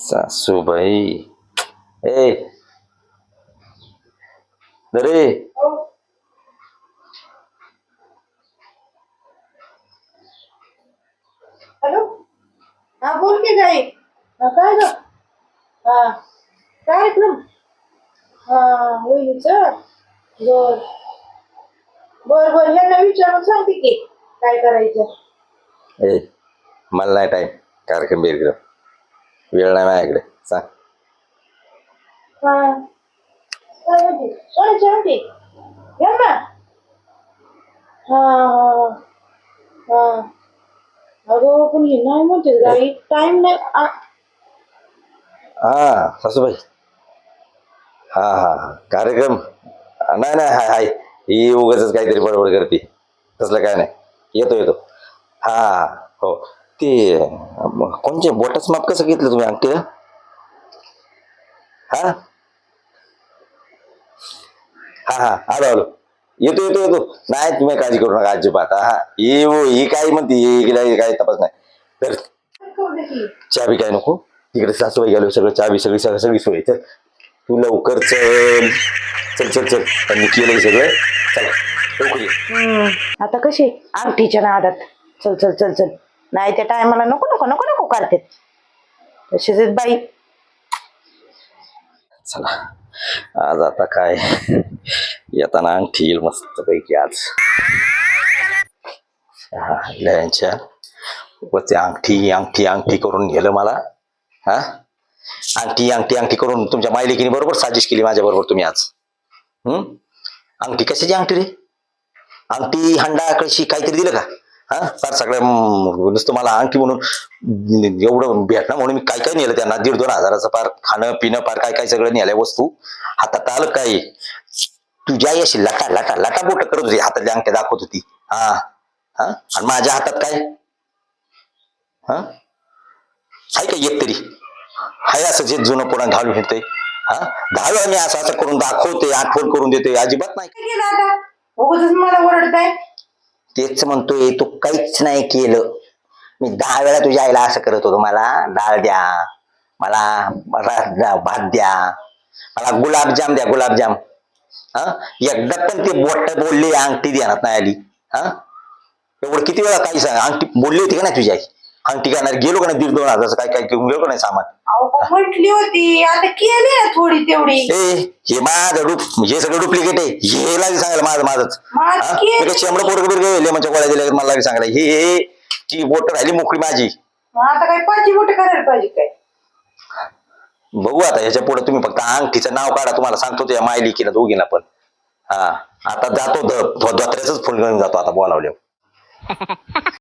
सासूबाई ए अरे हॅलो. हा बोल की गाई. काय ग? हा कार्यक्रम. हा होईच. बर बर बर ह्यांना विचारून सांगते की काय करायचं. ए मला नाही टाइम कार्यक्रम बिरक्रम वेळ नाही माझ्याकडे सांग. हा काय म्हणते सोन्याची म्हणते घ्या ना. हा हा हा अगं पण हे नाही म्हणते गाई टाइम नाही हा सासूबाई हा हा हा कार्यक्रम नाही नाही हाय हाय ही उगाच काहीतरी बडबड करते तसलं काय नाही येतो येतो हा हो ते कोणचे बोटाच माप कसं घेतलं तुम्ही अंगठीला हा हा हा आलो आलो येतो येतो येतो नाही तुम्ही काळजी करू नका अजिबात हा ही काय म्हणते हिला काही तपास नाही तर करू दे की. चाबी काय नको तिकडे सासूबाई गेलो सगळं चाबी सगळी सगळं सगळी सोय चल तू लवकर चल चल चल चल त्यांनी केलंय सगळं चला लवकर ये. आता कशी अंगठीच्या नादात चल चल चल चल नाही त्या टायमाला नको नको नको नको करते तशीच आहेत बाई. चला आज आता काय येताना अंगठी येईल मस्त पैकी आज लयांच्या वरती अंगठी अंगठी अंगठी करून नेलं मला हा अंगठी अंगठी अंगठी करून तुमच्या मायलेकीने बरोबर साजिश केली माझ्या बरोबर तुम्ही आज अंगठी कशाची अंगठी रे अंगठी हंडा कळशी काहीतरी दिलं का हा फार सगळ्या नुसतं मला अंगठी म्हणून एवढं भेटणं म्हणून मी काय काय नेलं त्यांना 1,500-2,000 हजाराचं फार खाणं पिणं फार काय काय सगळं नेल्या वस्तू हातात आलं काय तुझ्या अशी लटा लटा लटा बोट करत होती हातातली अंगठ्या दाखवत होती हा हा आणि माझ्या हातात काय हा आहे का एक तरी हाय असं जे जुनं पुन्हा घालून येते हा घालू आम्ही असं असं करून दाखवते आठवण करून देते अजिबात नाही काय केलं आता उगाचच मला ओरडताय. तेच म्हणतोय तू काहीच नाही केलं मी 10 वेळा तुझ्या आईला असं करत होतो मला डाळ द्या मला भात द्या मला गुलाबजाम द्या गुलाबजाम हा एकदा पण ते बोट बोलली अंगठी देण्यात नाही आली हा एवढं किती वेळा काही सांग अंगठी बोलली होती का नाही तुझी आई अंगठी घेणार गेलो का नाही 1,500-2,000 हजाराचं काय काय घेऊन गेलो का नाही सामान अहो म्हटली होती आता केली ना थोडी तेवढी. ए हे माझं हे सगळं डुप्लिकेट आहे हे लागेल सांगायला माझं माझंच शेंबडं पोरग बिरग म्हणजे गोळ्या दिल्या मला लागेल सांगायला हे ची बोट राहिली मोकळी माझी आता काय पाची बोट करायला पाहिजे काय. बघू आता ह्याच्या पुढे तुम्ही फक्त अंगठीचं नाव काढा तुम्हाला सांगतो त्या मायलिकीला दोघींना पण हा आता जातो धोत्र्याच फुल घेऊन जातो आता बोलावल्यावर